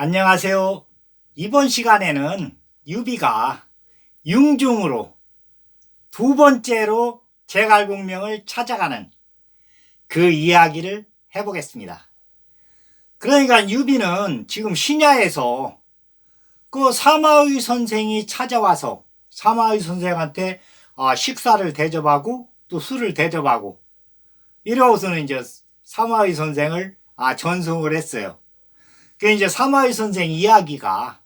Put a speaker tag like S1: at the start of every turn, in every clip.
S1: 안녕하세요. 이번 시간에는 유비가 융중으로 두 번째로 제갈공명을 찾아가는 그 이야기를 해보겠습니다. 그러니까 유비는 지금 신야에서 그 사마의 선생이 찾아와서 사마의 선생한테 식사를 대접하고 또 술을 대접하고 이러고서는 이제 사마의 선생을 전송을 했어요. 그 이제 사마의 선생 이야기가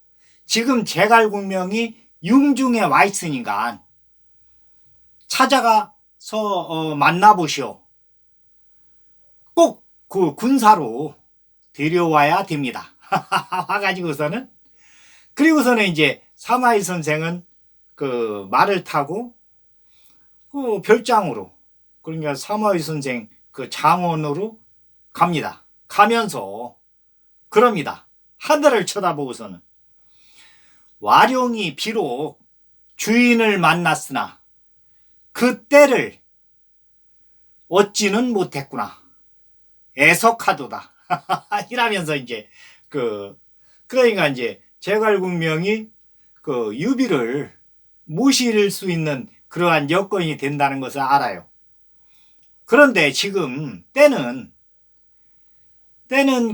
S1: 지금 제갈공명이 융중에 와 있으니까 찾아가서 만나보시오. 꼭 그 군사로 데려와야 됩니다. 와가지고서는 그리고서는 이제 사마의 선생은 그 말을 타고 그 별장으로 그러니까 사마의 선생 그 장원으로 갑니다. 가면서 그럽니다. 하늘을 쳐다보고서는 와룡이 비록 주인을 만났으나 그 때를 얻지는 못했구나. 애석하도다. 이라면서 이제 그러니까 이제 제갈공명이 그 유비를 모실 수 있는 그러한 여건이 된다는 것을 알아요. 그런데 지금 때는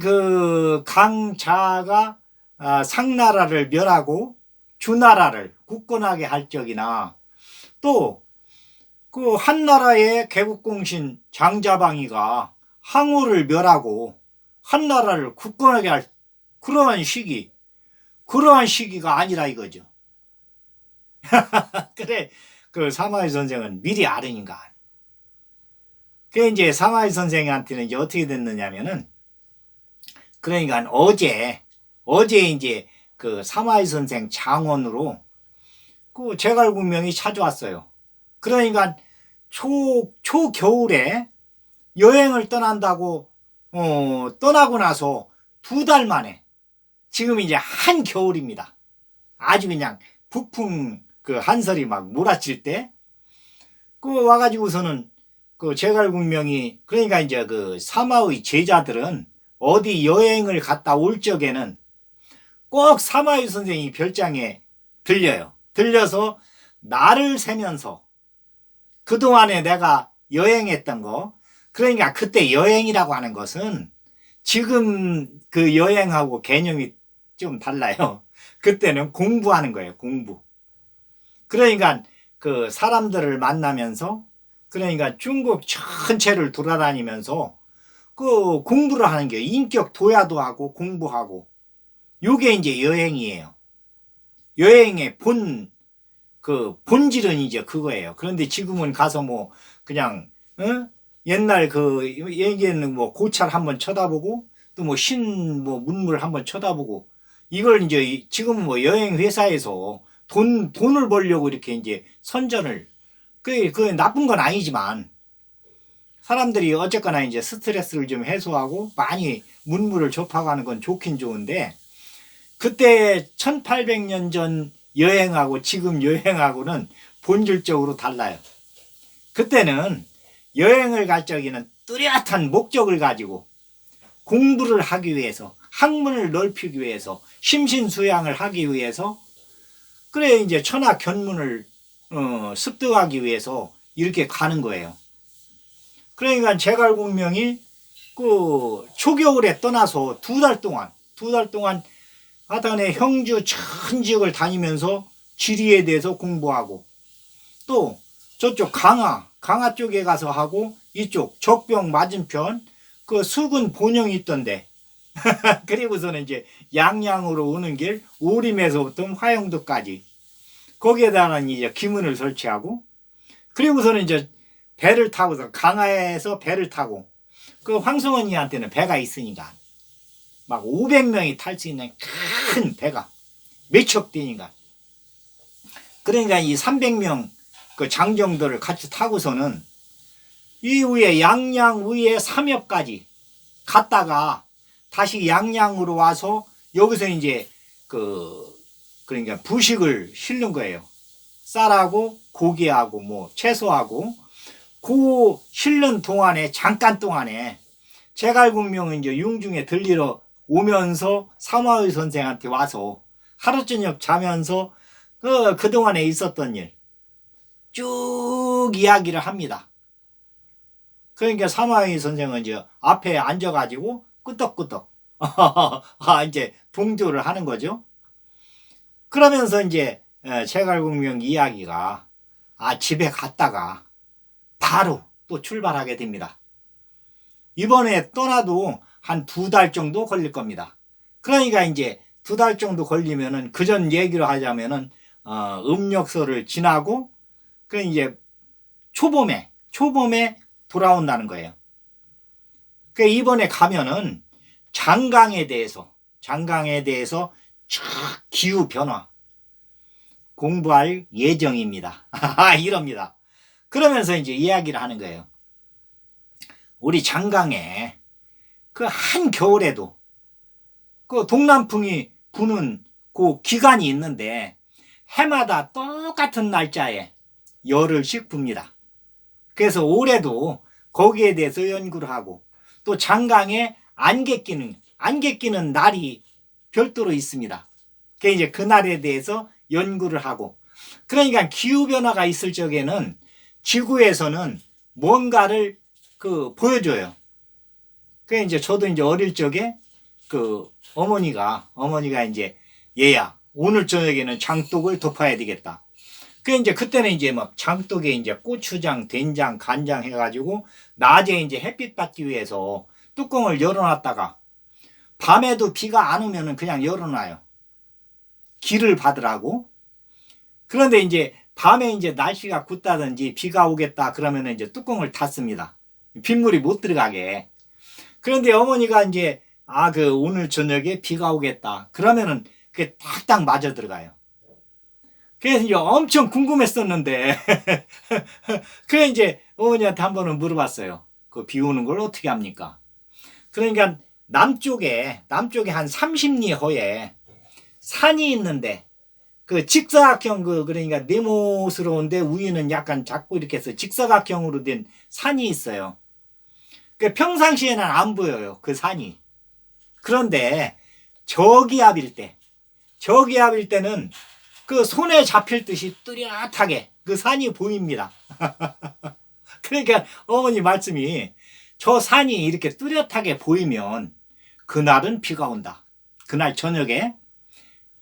S1: 그 강자가 상나라를 멸하고 주나라를 굳건하게 할 적이나 또 그 한나라의 개국공신 장자방이가 항우를 멸하고 한나라를 굳건하게 할 그러한 시기가 아니라 이거죠. 그래 그 사마의 선생은 미리 아르니까. 그 이제 사마의 선생한테는 이제 어떻게 됐느냐면은 그러니까 어제 이제 그 사마의 선생 장원으로 그 제갈공명이 찾아왔어요. 그러니까 초겨울에 여행을 떠난다고 떠나고 나서 2달 만에 지금 이제 한겨울입니다. 아주 그냥 북풍 그 한설이 막 몰아칠 때 그 와가지고서는 그 제갈공명이 그러니까 이제 그 사마의 제자들은 어디 여행을 갔다 올 적에는 꼭 사마의 선생이 별장에 들려요. 들려서 날을 세면서 그동안에 내가 여행했던 거 그러니까 그때 여행이라고 하는 것은 지금 그 여행하고 개념이 좀 달라요. 그때는 공부하는 거예요. 공부. 그러니까 그 사람들을 만나면서 그러니까 중국 전체를 돌아다니면서 그 공부를 하는 게 인격 도야도 하고 공부하고 요게 이제 여행이에요. 여행의 본질은 이제 그거예요. 그런데 지금은 가서 뭐 그냥 옛날 그 얘기에는 뭐 고찰 한번 쳐다보고 또 뭐 문물 한번 쳐다보고 이걸 이제 지금 뭐 여행 회사에서 돈을 벌려고 이렇게 이제 선전을 그 나쁜 건 아니지만 사람들이 어쨌거나 이제 스트레스를 좀 해소하고 많이 문물을 접하고 건 좋긴 좋은데 그때 1800년 전 여행하고 지금 여행하고는 본질적으로 달라요. 그때는 여행을 갈 적에는 뚜렷한 목적을 가지고 공부를 하기 위해서 학문을 넓히기 위해서 심신수양을 하기 위해서 그래 이제 천하견문을 습득하기 위해서 이렇게 가는 거예요. 그러니까 제갈공명이 그 초겨울에 떠나서 2달 동안 하단에 형주 천지역을 다니면서 지리에 대해서 공부하고 또 저쪽 강화 쪽에 가서 하고 이쪽 적병 맞은편 그 수군 본영이 있던데 그리고서는 이제 양양으로 오는 길 오림에서부터 화영도까지 거기에다가는 이제 기문을 설치하고 그리고서는 이제 배를 타고서 강화에서 배를 타고 그 황성원이한테는 배가 있으니까 막 500명이 탈 수 있는 큰 배가 몇 척 되니까 그러니까 이 300명 그 장정들을 같이 타고서는 이후에 양양 위에 3협까지 갔다가 다시 양양으로 와서 여기서 이제 그러니까 부식을 실는 거예요. 쌀하고 고기하고 뭐 채소하고 그 실는 동안에 잠깐 동안에 제갈공명은 이제 융중에 들리러 오면서 사마의 선생한테 와서 하루 저녁 자면서 그동안에 있었던 일 쭉 이야기를 합니다. 그러니까 사마의 선생은 이제 앞에 앉아가지고 끄덕끄덕 이제 동조를 하는 거죠. 그러면서 이제 제갈공명 이야기가 집에 갔다가 바로 또 출발하게 됩니다. 이번에 떠나도 한 2달 정도 걸릴 겁니다. 그러니까 이제 2달 정도 걸리면은 그전 얘기로 하자면은 음력서를 지나고 그 이제 초봄에 돌아온다는 거예요. 그 이번에 가면은 장강에 대해서 쭉 기후 변화 공부할 예정입니다. 이럽니다. 그러면서 이제 이야기를 하는 거예요. 우리 장강에 그 한겨울에도 그 동남풍이 부는 그 기간이 있는데 해마다 똑같은 날짜에 열흘씩 붑니다. 그래서 올해도 거기에 대해서 연구를 하고 또 장강에 안개 끼는 날이 별도로 있습니다. 그 이제 그 날에 대해서 연구를 하고 그러니까 기후변화가 있을 적에는 지구에서는 뭔가를 보여줘요. 그 이제 저도 이제 어릴 적에 어머니가 이제 얘야 오늘 저녁에는 장독을 덮어야 되겠다. 그 이제 그때는 이제 막 장독에 이제 고추장, 된장, 간장 해가지고 낮에 이제 햇빛 받기 위해서 뚜껑을 열어놨다가 밤에도 비가 안 오면은 그냥 열어놔요. 기를 받으라고. 그런데 이제 밤에 이제 날씨가 굳다든지 비가 오겠다 그러면은 이제 뚜껑을 닫습니다. 빗물이 못 들어가게. 그런데 어머니가 이제 오늘 저녁에 비가 오겠다 그러면은 그게 딱딱 맞아 들어가요. 그래서 이제 엄청 궁금했었는데 그래 이제 어머니한테 한 번은 물어봤어요. 그 비 오는 걸 어떻게 합니까? 그러니까 남쪽에 한 30리 허에 산이 있는데 그 직사각형 그러니까 네모스러운데 위에는 약간 작고 이렇게 해서 직사각형으로 된 산이 있어요. 그 평상시에는 안 보여요. 그 산이. 그런데 저기압일 때는 그 손에 잡힐 듯이 뚜렷하게 그 산이 보입니다. 그러니까 어머니 말씀이 저 산이 이렇게 뚜렷하게 보이면 그날은 비가 온다. 그날 저녁에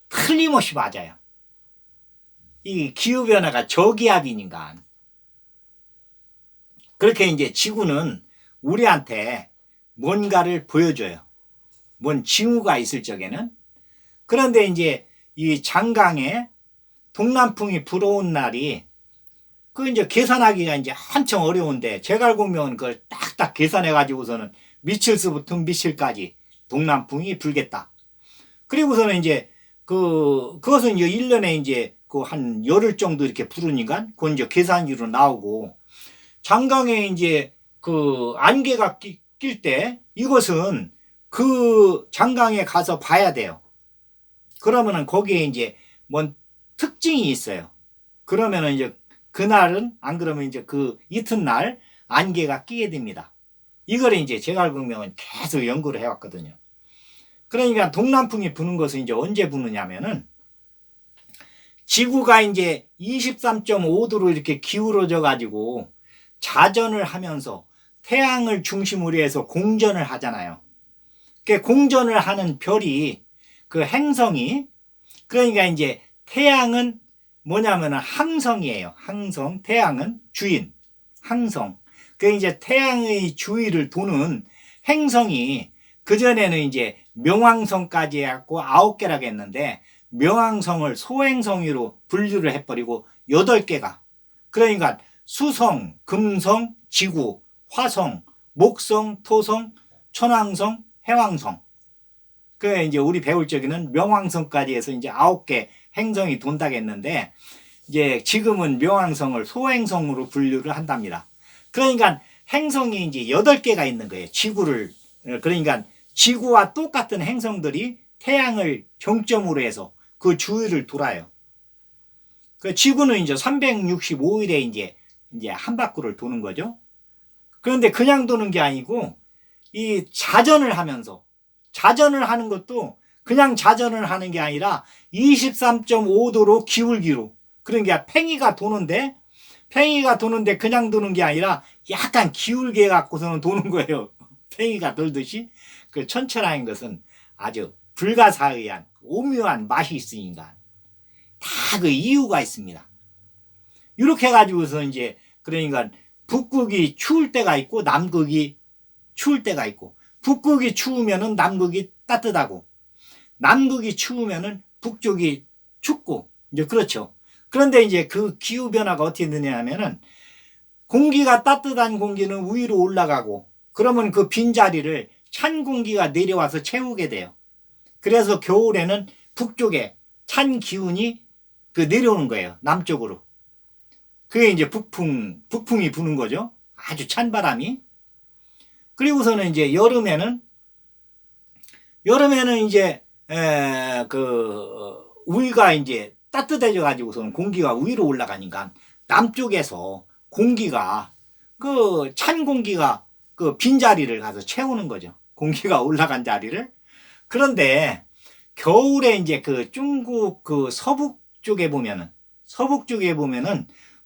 S1: 틀림없이 맞아요. 이 기후변화가 저기압이니까. 그렇게 이제 지구는 우리한테 뭔가를 보여줘요. 뭔 징후가 있을 적에는. 그런데 이제 이 장강에 동남풍이 불어온 날이 이제 계산하기가 이제 한참 어려운데 제갈공명은 그걸 딱딱 계산해 가지고서는 미칠수부터 미칠까지 동남풍이 불겠다. 그리고서는 이제 그것은 이제 1년에 이제 한 열흘 정도 이렇게 부르니까 그건 이제 계산기로 나오고 장강에 이제 안개가 낄 때 이것은 그 장강에 가서 봐야 돼요. 그러면은 거기에 이제 뭔 특징이 있어요. 그러면은 이제 그날은 안 그러면 이제 그 이튿날 안개가 끼게 됩니다. 이걸 이제 제갈공명은 계속 연구를 해왔거든요. 그러니까 동남풍이 부는 것은 이제 언제 부느냐면은 지구가 이제 23.5도로 이렇게 기울어져 가지고 자전을 하면서 태양을 중심으로 해서 공전을 하잖아요. 그 공전을 하는 별이 그 행성이 그러니까 이제 태양은 뭐냐면은 항성이에요. 항성. 태양은 주인. 항성. 그 이제 태양의 주위를 도는 행성이 그전에는 이제 명왕성까지 해갖고 9개라고 했는데 명왕성을 소행성으로 분류를 해버리고 8개가 그러니까 수성, 금성, 지구, 화성, 목성, 토성, 천왕성, 해왕성. 그 이제 우리 배울 적에는 명왕성까지 해서 이제 9개 행성이 돈다고 했는데 이제 지금은 명왕성을 소행성으로 분류를 한답니다. 그러니까 행성이 이제 8개가 있는 거예요. 지구를 그러니까 지구와 똑같은 행성들이 태양을 정점으로 해서 그 주위를 돌아요. 그 지구는 이제 365일에 이제 한 바퀴를 도는 거죠. 그런데 그냥 도는 게 아니고 이 자전을 하면서 자전을 하는 것도 그냥 자전을 하는 게 아니라 23.5도로 기울기로. 그러니까 팽이가 도는데 그냥 도는 게 아니라 약간 기울게 갖고서는 도는 거예요. 팽이가 돌듯이. 그 천체라는 것은 아주 불가사의한 오묘한 맛이 있으니까 다 그 이유가 있습니다. 이렇게 해가지고서 이제 그러니까 북극이 추울 때가 있고 남극이 추울 때가 있고, 북극이 추우면은 남극이 따뜻하고, 남극이 추우면은 북쪽이 춥고, 이제 그렇죠. 그런데 이제 그 기후 변화가 어떻게 되냐면은 공기가 따뜻한 공기는 위로 올라가고, 그러면 그 빈자리를 찬 공기가 내려와서 채우게 돼요. 그래서 겨울에는 북쪽에 찬 기운이 그 내려오는 거예요. 남쪽으로. 그게 이제 북풍이 부는 거죠. 아주 찬 바람이. 그리고서는 이제 여름에는 이제 위가 이제 따뜻해져 가지고서는 공기가 위로 올라가니까 남쪽에서 공기가 그 찬 공기가 그 빈자리를 가서 채우는 거죠. 공기가 올라간 자리를. 그런데 겨울에 이제 그 중국 그 서북 쪽에 보면은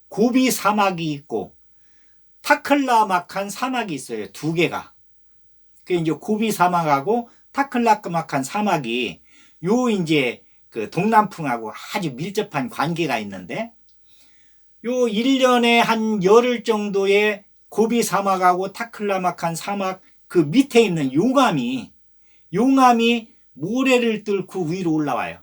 S1: 고비 사막이 있고 타클라막한 사막이 있어요. 두 개가. 그 이제 고비 사막하고 타클라막한 사막이 요 이제 그 동남풍하고 아주 밀접한 관계가 있는데, 요 1년에 한 열흘 정도의 고비 사막하고 타클라막한 사막 그 밑에 있는 용암이 모래를 뚫고 위로 올라와요.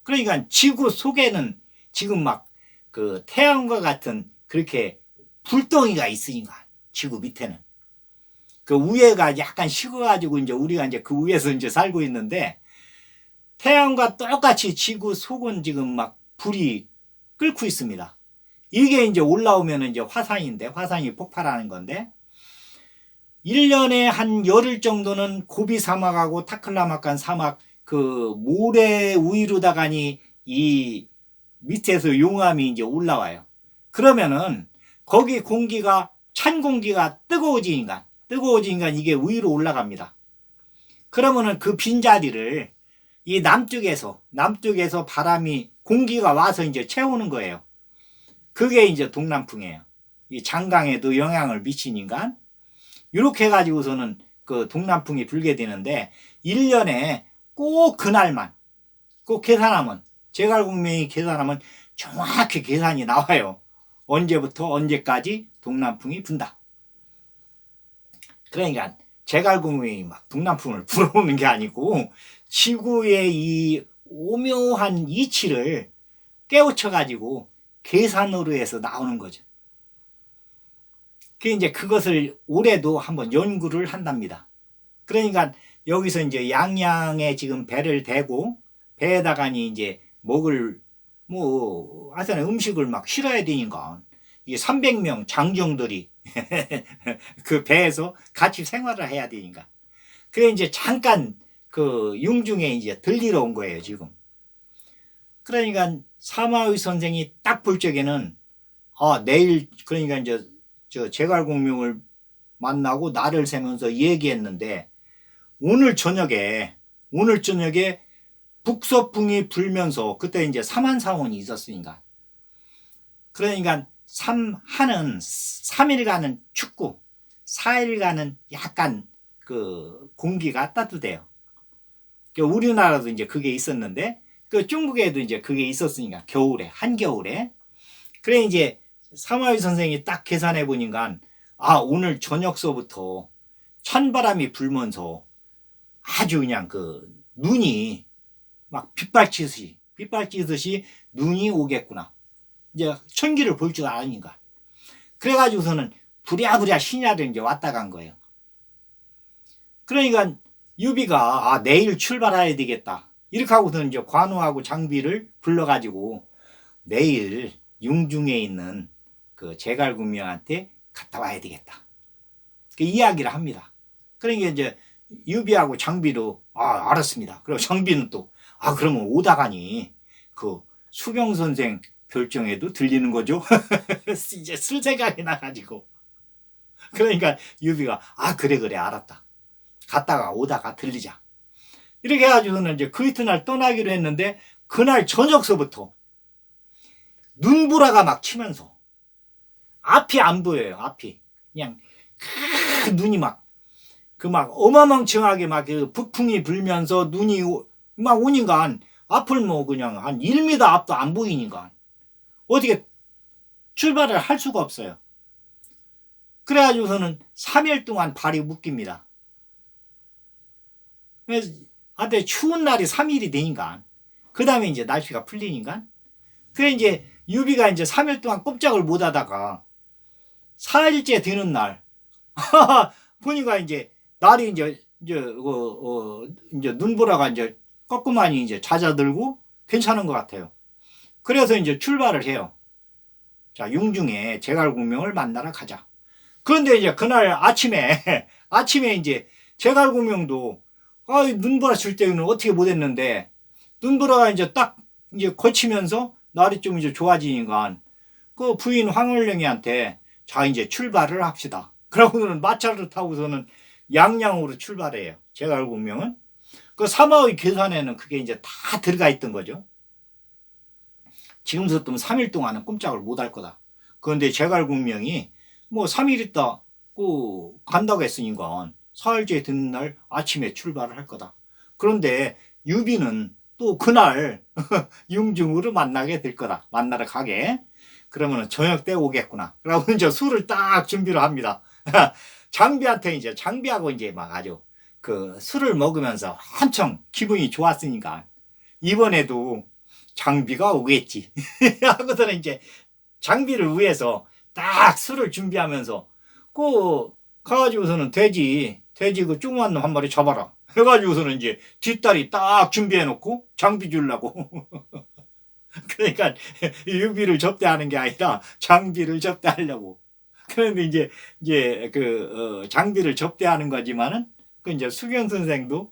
S1: 그러니까 지구 속에는 지금 막 그 태양과 같은 그렇게 불덩이가 있으니까 지구 밑에는 그 위에가 약간 식어가지고 이제 우리가 이제 그 위에서 이제 살고 있는데, 태양과 똑같이 지구 속은 지금 막 불이 끓고 있습니다. 이게 이제 올라오면 이제 화산인데, 화산이 폭발하는 건데, 1년에 한 열흘 정도는 고비 사막하고 타클라막한 사막 그 모래 위로다가니 이 밑에서 용암이 이제 올라와요. 그러면은 거기 공기가 찬 공기가 뜨거워지니까 이게 위로 올라갑니다. 그러면은 그 빈자리를 이 남쪽에서 바람이 공기가 와서 이제 채우는 거예요. 그게 이제 동남풍이에요. 이 장강에도 영향을 미치니까 이렇게 해가지고서는 그 동남풍이 불게 되는데, 1년에 꼭 그날만 꼭 계산하면, 제갈공명이 계산하면 정확히 계산이 나와요. 언제부터 언제까지 동남풍이 분다. 그러니까 제갈공명이 막 동남풍을 불어오는 게 아니고 지구의 이 오묘한 이치를 깨우쳐가지고 계산으로 해서 나오는 거죠. 이제 그것을 올해도 한번 연구를 한답니다. 그러니까 여기서 이제 양양에 지금 배를 대고, 배에다가니 이제 먹을 하여튼 음식을 막 실어야 되니까 이 300명 장정들이 그 배에서 같이 생활을 해야 되니까, 그래 이제 잠깐 그 융중에 이제 들리러 온 거예요 지금. 그러니까 사마의 선생이 딱 볼 적에는 내일, 그러니까 이제 저 제갈공명을 만나고 날을 세면서 얘기했는데, 오늘 저녁에 북서풍이 불면서, 그때 이제 삼한사원이 있었으니까, 그러니까 하는 3일간은 춥고 4일간은 약간 그 공기가 따뜻해요. 우리나라도 이제 그게 있었는데, 그 중국에도 이제 그게 있었으니까, 겨울에, 한겨울에. 그래 이제 사마위 선생이 딱 계산해 보니까 오늘 저녁서부터 찬바람이 불면서 아주 그냥 그 눈이 막 빗발치듯이 눈이 오겠구나. 이제 천기를 볼 줄 아니까. 그래가지고서는 부랴부랴 신야를 이제 왔다 간 거예요. 그러니까 유비가 내일 출발해야 되겠다. 이렇게 하고서는 이제 관우하고 장비를 불러가지고 내일 융중에 있는 그 제갈공명한테 갔다 와야 되겠다. 그 이야기를 합니다. 그러니까 이제 유비하고 장비도 알았습니다. 그리고 장비는 또 그러면 오다가니 그 수경 선생 별정에도 들리는 거죠. 이제 술 생각이 나가지고. 그러니까 유비가 그래 알았다. 갔다가 오다가 들리자. 이렇게 해가지고는 이제 그 이튿날 떠나기로 했는데 그날 저녁서부터 눈보라가 막 치면서 앞이 안 보여요. 앞이 그냥 눈이 막 어마망청하게 막 그 북풍이 불면서 눈이 막 오니까 앞을 뭐 그냥 한 1m 앞도 안 보이니까 어떻게 출발을 할 수가 없어요. 그래가지고서는 3일 동안 발이 묶입니다. 그래서 한테 추운 날이 3일이 되니까 그 다음에 이제 날씨가 풀리니까 그래 이제 유비가 이제 3일 동안 꼼짝을 못 하다가 4일째 되는 날 보니까 이제 날이 이제 눈보라가 이제 꺾고만이 이제 잦아들고 괜찮은 것 같아요. 그래서 이제 출발을 해요. 자, 융중에 제갈공명을 만나러 가자. 그런데 이제 그날 아침에 이제 제갈공명도 눈보라 칠 때는 어떻게 못했는데 눈보라가 이제 딱 이제 거치면서 날이 좀 이제 좋아지니까 그 부인 황홀령이한테 자 이제 출발을 합시다. 그러고는 마차를 타고서는 양양으로 출발해요. 제갈공명은 그 사마의 계산에는 그게 이제 다 들어가 있던 거죠. 지금부터 3일 동안은 꼼짝을 못 할 거다. 그런데 제갈공명이 뭐 3일 있다 간다고 했으니까 4일째 듣는 날 아침에 출발을 할 거다. 그런데 유비는 또 그날 융중으로 만나게 될 거다. 만나러 가게. 그러면 저녁 때 오겠구나. 그러고 이제 술을 딱 준비를 합니다. 장비한테 이제 장비하고 이제 막 아주 그 술을 먹으면서 한청 기분이 좋았으니까 이번에도 장비가 오겠지. 하고서는 이제 장비를 위해서 딱 술을 준비하면서 가가지고서는 돼지 그 조그만 놈 한 마리 잡아라. 해가지고서는 이제 뒷다리 딱 준비해 놓고 장비 주려고. 그러니까 유비를 접대하는 게 아니라 장비를 접대하려고. 그런데 이제 장비를 접대하는 거지만은 그 이제 수경 선생도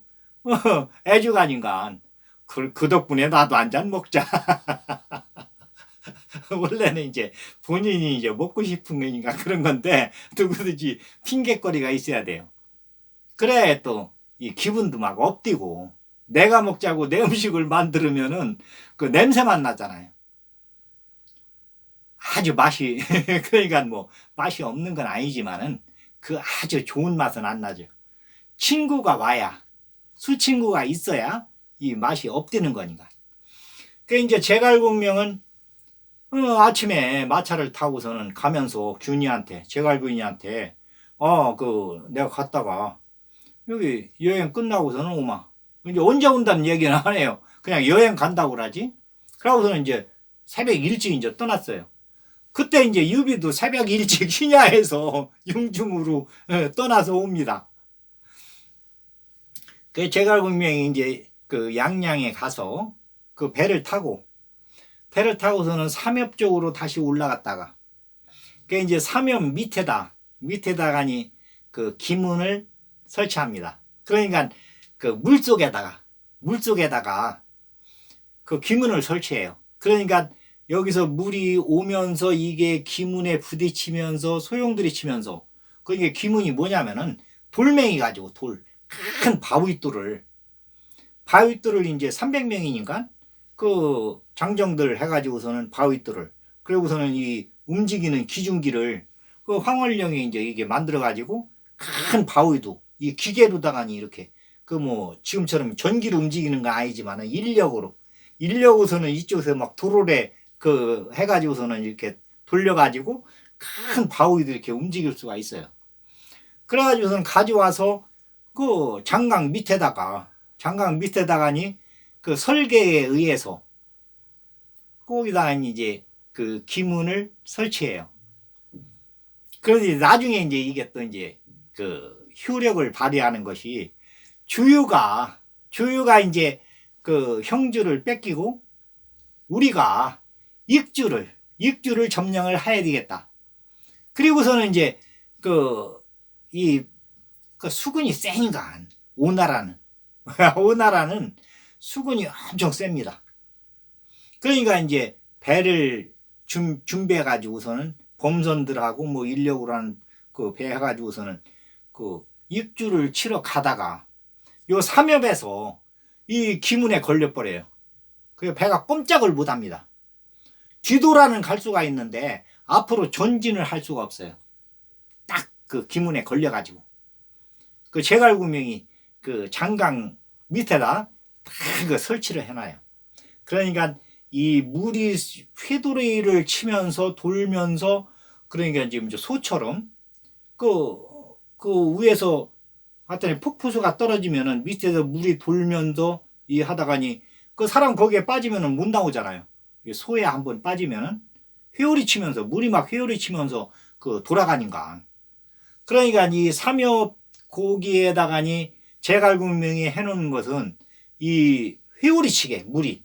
S1: 애주가니까 그 덕분에 나도 한 잔 먹자. 원래는 이제 본인이 이제 먹고 싶은 거니까 그런 건데 누구든지 핑계거리가 있어야 돼요. 그래 또 이 기분도 막 업되고 내가 먹자고 내 음식을 만들면은 그 냄새만 나잖아요. 아주 맛이 그러니까 뭐 맛이 없는 건 아니지만은 그 아주 좋은 맛은 안 나죠. 친구가 와야 수친구가 있어야 이 맛이 업되는 거니까. 그 이제 제갈공명은 아침에 마차를 타고서는 가면서 균이한테 제갈부인한테 내가 갔다가 여기 여행 끝나고서는 오마 이제 언제 온다는 얘기는 안 해요. 그냥 여행 간다고 그러지. 그러고서는 이제 새벽 일찍 이제 떠났어요. 그때 이제 유비도 새벽 일찍 신야에서 융중으로 떠나서 옵니다. 그 제갈공명이 이제 그 양양에 가서 그 배를 타고서는 삼엽 쪽으로 다시 올라갔다가 그 이제 삼엽 밑에다가니 그 기문을 설치합니다. 그러니까 그 물속에다가 그 기문을 설치해요. 그러니까 여기서 물이 오면서 이게 기문에 부딪히면서 소용돌이 치면서 그게 기문이 뭐냐면은 돌멩이 가지고 큰 바위돌을 이제 300명이니까 그 장정들 해가지고서는 바위돌을 그리고서는 이 움직이는 기중기를 그 황홀령이 이제 이게 만들어가지고 큰 바위도 이 기계로다가니 이렇게 그 뭐 지금처럼 전기로 움직이는 건 아니지만은 인력으로서는 이쪽에서 막 도로래 그 해가지고서는 이렇게 돌려가지고 큰 바위도 이렇게 움직일 수가 있어요. 그래가지고서는 가져와서 그 장강 밑에다가니 그 설계에 의해서 거기다가 이제 그 기문을 설치해요. 그런데 나중에 이제 이게 또 이제 그 효력을 발휘하는 것이 주유가 이제 그 형주를 뺏기고 우리가 익주를 점령을 해야 되겠다. 그리고서는 이제 그 수군이 세니까 오나라는 수군이 엄청 셉니다. 그러니까 이제 배를 준비해 가지고서는 범선들하고 뭐 인력으로 하는 그 배 해가지고서는 그 입주를 치러 가다가 요 삼엽에서 이 기문에 걸려버려요. 그 배가 꼼짝을 못합니다. 뒤돌아는 갈 수가 있는데 앞으로 전진을 할 수가 없어요. 딱 그 기문에 걸려가지고 그 제갈구명이 그 장강 밑에다 딱 그 설치를 해놔요. 그러니까 이 물이 휘두르기를 치면서 돌면서 그러니까 지금 이제 소처럼 그 위에서 하여튼 폭포수가 떨어지면은 밑에서 물이 돌면서 이 하다가니 그 사람 거기에 빠지면은 못 나오잖아요. 소에 한번 빠지면은 회오리 치면서 물이 막 회오리 치면서 그 돌아가니까. 그러니까 이 삼엽 고기에다가니 제갈구명이 해놓은 것은 이 회오리 치게 물이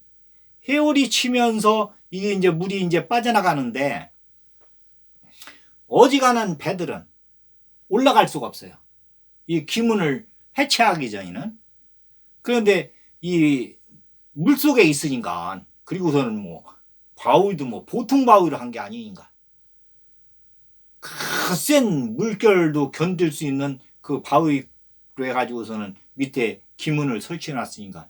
S1: 회오리 치면서 이게 이제 물이 이제 빠져나가는데 어지간한 배들은 올라갈 수가 없어요. 이 기문을 해체하기 전에는. 그런데 이 물속에 있으니까 그리고서는 뭐 바위도 뭐 보통 바위를 한 게 아니니까 그 센 물결도 견딜 수 있는 그 바위로 해가지고서는 밑에 기문을 설치해 놨으니까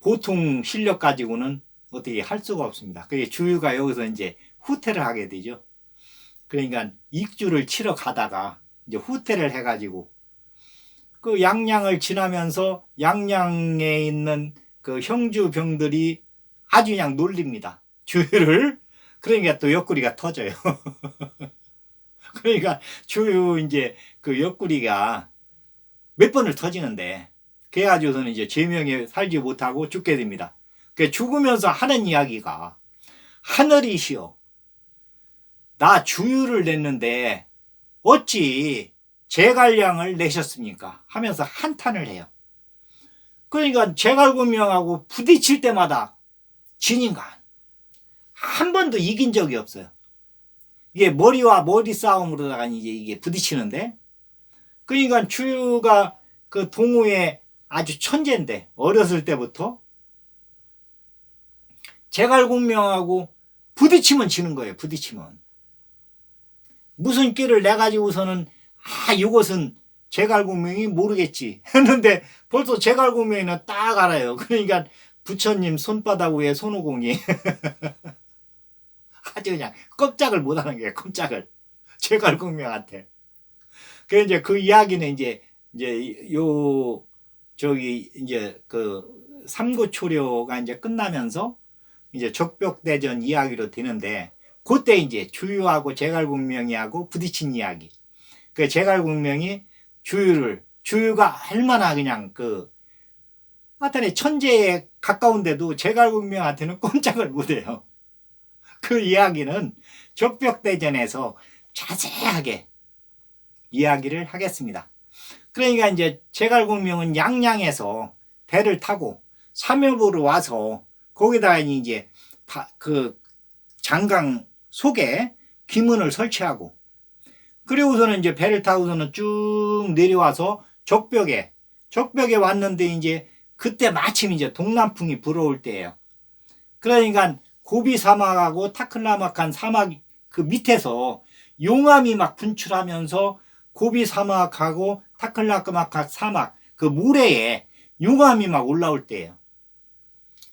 S1: 보통 실력 가지고는 어떻게 할 수가 없습니다. 그게 주유가 여기서 이제 후퇴를 하게 되죠. 그러니까 입주를 치러 가다가 이제 후퇴를 해가지고 그 양양을 지나면서 양양에 있는 그 형주병들이 아주 그냥 놀립니다. 주유를. 그러니까 또 옆구리가 터져요. 그러니까 주유 이제 그 옆구리가 몇 번을 터지는데 그래가지고서는 이제 제명에 살지 못하고 죽게 됩니다. 그 죽으면서 하는 이야기가 하늘이시여 나 주유를 냈는데 어찌 제갈량을 내셨습니까? 하면서 한탄을 해요. 그러니까 제갈구명하고 부딪힐 때마다 진인가 한 번도 이긴 적이 없어요. 이게 머리와 머리 싸움으로다가 이제 이게 부딪히는데 그러니까 주유가 그 동호회 아주 천재인데 어렸을 때부터 제갈공명하고 부딪히면 지는 거예요. 부딪히면 무슨 끼를 내가지고서는 이것은 제갈공명이 모르겠지 했는데 벌써 제갈공명이는 딱 알아요. 그러니까 부처님 손바닥 위에 손오공이 아주 그냥 꼼짝을 못하는 거예요. 꼼짝을 제갈공명한테. 그래서 이제 그 이야기는 이제 요 저기 이제 그 삼고초려가 이제 끝나면서 이제 적벽대전 이야기로 되는데 그때 이제 주유하고 제갈공명이하고 부딪힌 이야기. 그 제갈공명이 주유가 얼마나 그냥 그 하여튼 천재에 가까운데도 제갈공명한테는 꼼짝을 못해요. 그 이야기는 적벽대전에서 자세하게 이야기를 하겠습니다. 그러니까 이제 제갈공명은 양양에서 배를 타고 삼엽으로 와서 거기다가 이제 그 장강 속에 기문을 설치하고 그리고서는 이제 배를 타고서는 쭉 내려와서 적벽에 왔는데 이제 그때 마침 이제 동남풍이 불어올 때예요. 그러니까 고비 사막하고 타클라막한 사막 그 밑에서 용암이 막 분출하면서 고비 사막하고 타클라막한 사막 그 모래에 용암이 막 올라올 때예요.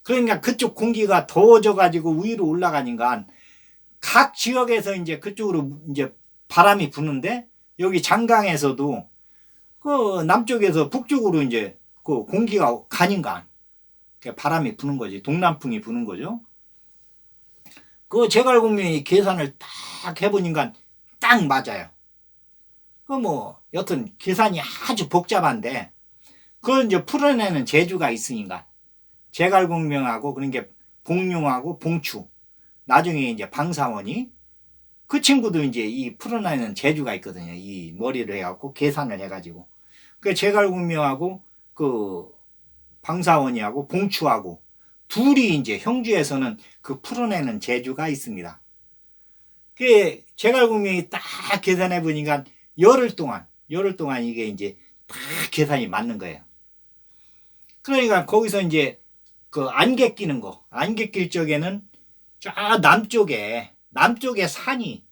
S1: 그러니까 그쪽 공기가 더워져 가지고 위로 올라가니까 각 지역에서 이제 그쪽으로 이제 바람이 부는데 여기 장강에서도 그 남쪽에서 북쪽으로 이제 그 공기가 가니까 바람이 부는 거지. 동남풍이 부는 거죠. 그 제갈공명이 계산을 딱 해보니까 딱 맞아요. 그 뭐 여튼 계산이 아주 복잡한데 그걸 이제 풀어내는 재주가 있으니까 제갈공명하고 그런 게 봉룡하고 봉추 나중에 이제 방사원이 그 친구도 이제 이 풀어내는 재주가 있거든요. 이 머리를 해갖고 계산을 해가지고 그 제갈공명하고 그 방사원이하고 봉추하고 둘이 이제 형주에서는 그 풀어내는 재주가 있습니다. 그 제갈공명이 딱 계산해 보니까 열흘 동안 이게 이제 딱 계산이 맞는 거예요. 그러니까 거기서 이제 그 안개 끼는 거, 안개 낄 적에는 저 남쪽에 산이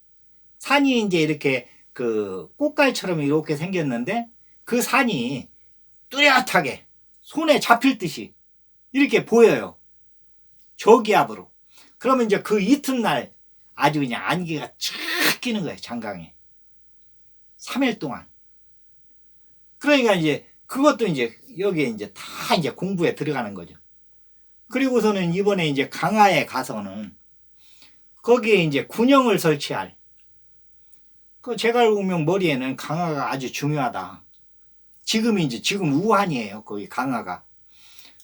S1: 이제 이렇게 그 꽃갈처럼 이렇게 생겼는데 그 산이 뚜렷하게 손에 잡힐 듯이 이렇게 보여요. 저기압으로. 그러면 이제 그 이튿날 아주 그냥 안개가 쫙 끼는 거예요. 장강에. 3일 동안. 그러니까 이제 그것도 이제 여기에 이제 다 이제 공부에 들어가는 거죠. 그리고서는 이번에 이제 강화에 가서는 거기에 이제 군영을 설치할 그 제갈공명 머리에는 강화가 아주 중요하다. 지금 우한이에요. 거기 강화가.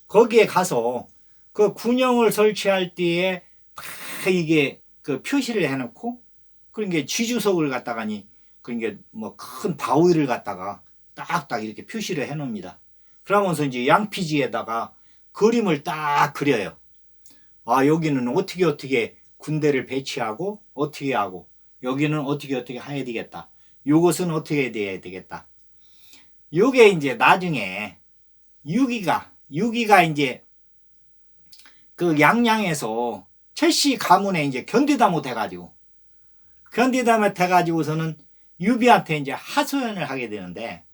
S1: 거기에 가서 그 군영을 설치할 때에 다 이게 그 표시를 해놓고 그러니까 지주석을 갖다가니 그러니까 뭐 큰 바위를 갖다가 딱딱 이렇게 표시를 해놓습니다. 그러면서 이제 양피지에다가 그림을 딱 그려요. 아, 여기는 어떻게 군대를 배치하고 어떻게 하고 여기는 어떻게 해야 되겠다. 요것은 어떻게 돼야 되겠다. 요게 이제 나중에 유기가 이제 그 양양에서 최씨 가문에 이제 견디다 못해가지고서는 유비한테 이제 하소연을 하게 되는데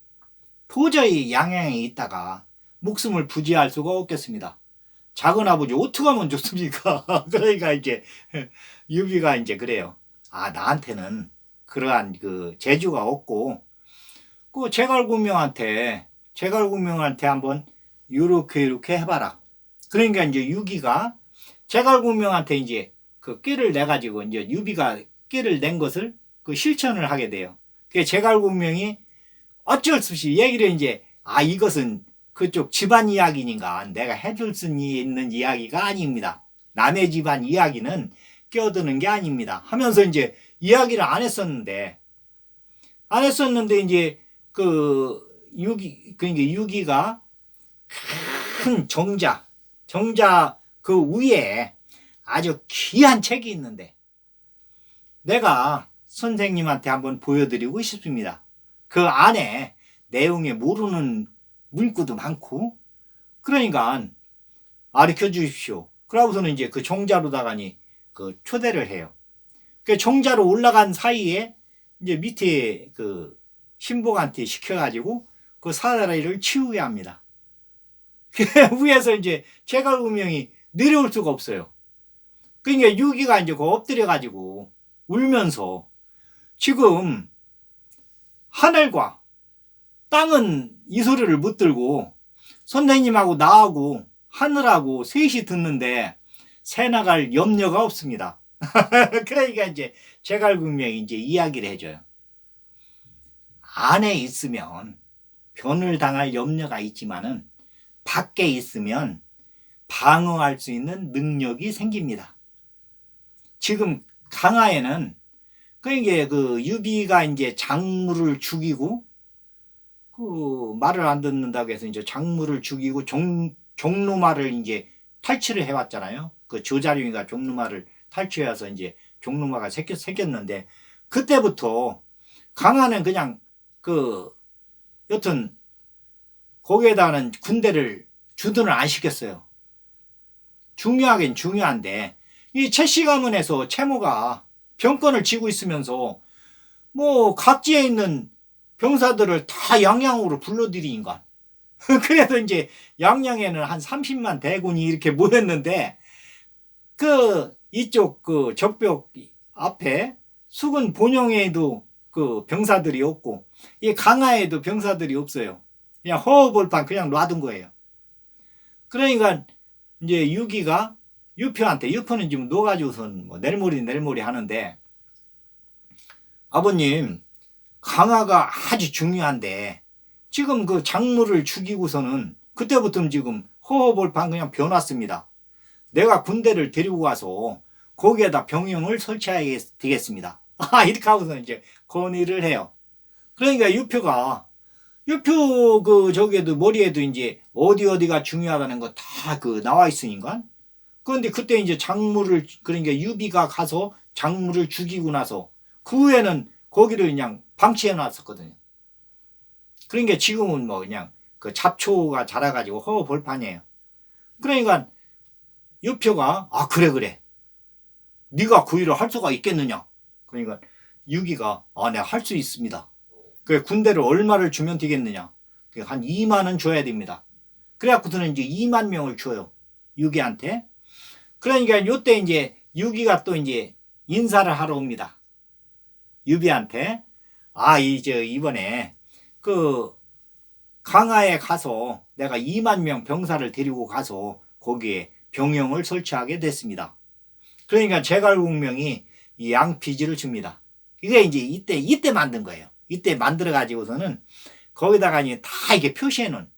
S1: 도저히 양양에 있다가 목숨을 부지할 수가 없겠습니다. 작은 아버지 어떻게 하면 좋습니까? 그러니까 이제 유비가 이제 그래요. 아, 나한테는 그러한 그 재주가 없고 그 제갈공명한테 한번 이렇게 해봐라. 그러니까 이제 유기가 제갈공명한테 이제 그 끼를 내 가지고 이제 유비가 끼를 낸 것을 그 실천을 하게 돼요. 그 제갈공명이 어쩔 수 없이 얘기를 이제 이것은 그쪽 집안 이야기니까 내가 해줄 수 있는 이야기가 아닙니다. 남의 집안 이야기는 끼어드는 게 아닙니다. 하면서 이제 이야기를 안 했었는데 이제 그 그러니까 유기가 큰 정자 그 위에 아주 귀한 책이 있는데 내가 선생님한테 한번 보여드리고 싶습니다. 그 안에 내용에 모르는 문구도 많고 그러니까 가르쳐 주십시오. 그러고서는 이제 그 정자로다가니 그 초대를 해요. 그 정자로 올라간 사이에 이제 밑에 그 신복한테 시켜가지고 그 사다리를 치우게 합니다. 위에서 이제 제갈공명이 내려올 수가 없어요. 그러니까 유기가 이제 그 엎드려가지고 울면서 지금 하늘과 땅은 이 소리를 못 들고 선생님하고 나하고 하늘하고 셋이 듣는데 새 나갈 염려가 없습니다. 그러니까 이제 제갈공명이 이제 이야기를 해줘요. 안에 있으면 변을 당할 염려가 있지만은 밖에 있으면 방어할 수 있는 능력이 생깁니다. 지금 강화에는 그러니까 그 유비가 이제 장무를 죽이고 그 말을 안 듣는다고 해서 이제 장무를 죽이고 종루마를 이제 탈취를 해왔잖아요. 그 조자룡이가 종루마를 탈취해서 이제 종루마가 생겼는데 그때부터 강화는 그냥 그 여튼 거기에다가는 군대를 주둔을 안 시켰어요. 중요하긴 중요한데 이 최씨 가문에서 채모가 병권을 쥐고 있으면서 뭐 각지에 있는 병사들을 다 양양으로 불러들이니까 그래서 이제 양양에는 한 30만 대군이 이렇게 모였는데 그 이쪽 그 적벽 앞에 수군 본영에도 그 병사들이 없고 이 강화에도 병사들이 없어요. 그냥 허허벌판 그냥 놔둔 거예요. 그러니까 이제 유기가 유표는 지금 녹아지고선 뭐 내일모리 하는데 아버님 강화가 아주 중요한데 지금 그 장무를 죽이고서는 그때부터 지금 허허벌판 그냥 변왔습니다. 내가 군대를 데리고 가서 거기에다 병영을 설치해야 되겠습니다. 이렇게 하고서 이제 건의를 해요. 그러니까 유표 그 저기에도 머리에도 이제 어디가 중요하다는 거 다 그 나와 있으니까. 그런데 그때 이제 그러니까 유비가 가서 장무를 죽이고 나서 그 후에는 거기를 그냥 방치해 놨었거든요. 그러니까 지금은 뭐 그냥 그 잡초가 자라가지고 허허벌판이에요. 그러니까 유표가 그래 네가 그 일을 할 수가 있겠느냐. 그러니까 유기가 내가 할 수 있습니다. 그 군대를 얼마를 주면 되겠느냐? 한 2만 원 줘야 됩니다. 그래갖고서는 이제 2만 명을 줘요. 유기한테. 그러니까 요때 이제 유기가 또 이제 인사를 하러 옵니다. 유비한테. 이제 이번에 그 강화에 가서 내가 2만 명 병사를 데리고 가서 거기에 병영을 설치하게 됐습니다. 그러니까 제갈공명이 이 양피지를 줍니다. 이게 이제 이때 만든 거예요. 이때 만들어 가지고서는 거기다가 이제 다 이게 표시해 놓은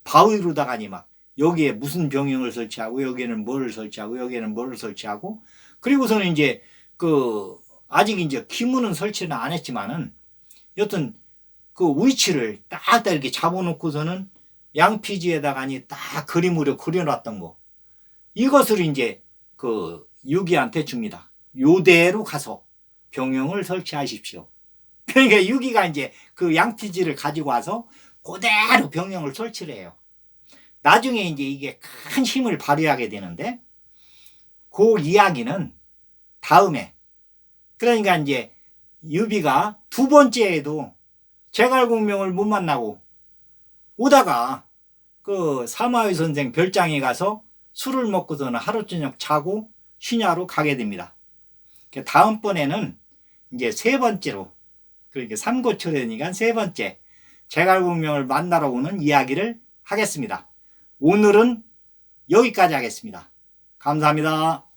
S1: 바위로다가 막 여기에 무슨 병영을 설치하고 여기에는 뭐를 설치하고 여기에는 뭐를 설치하고 그리고서는 이제 그 아직 이제 기문은 설치는 안 했지만은 여튼 그 위치를 딱 이렇게 잡아놓고서는 양피지에다가 딱 그림으로 그려놨던 거 이것을 이제 그 유기한테 줍니다. 요대로 가서 병영을 설치하십시오. 그러니까 유기가 이제 그 양피지를 가지고 와서 그대로 병영을 설치를 해요. 나중에 이제 이게 큰 힘을 발휘하게 되는데 그 이야기는 다음에 그러니까 이제 유비가 두 번째에도 제갈공명을 못 만나고 오다가 그 사마의 선생 별장에 가서 술을 먹고서는 하루 저녁 자고 신야로 가게 됩니다. 다음번에는 이제 세 번째로 그러니까 삼고초려니까 세 번째 제갈공명을 만나러 오는 이야기를 하겠습니다. 오늘은 여기까지 하겠습니다. 감사합니다.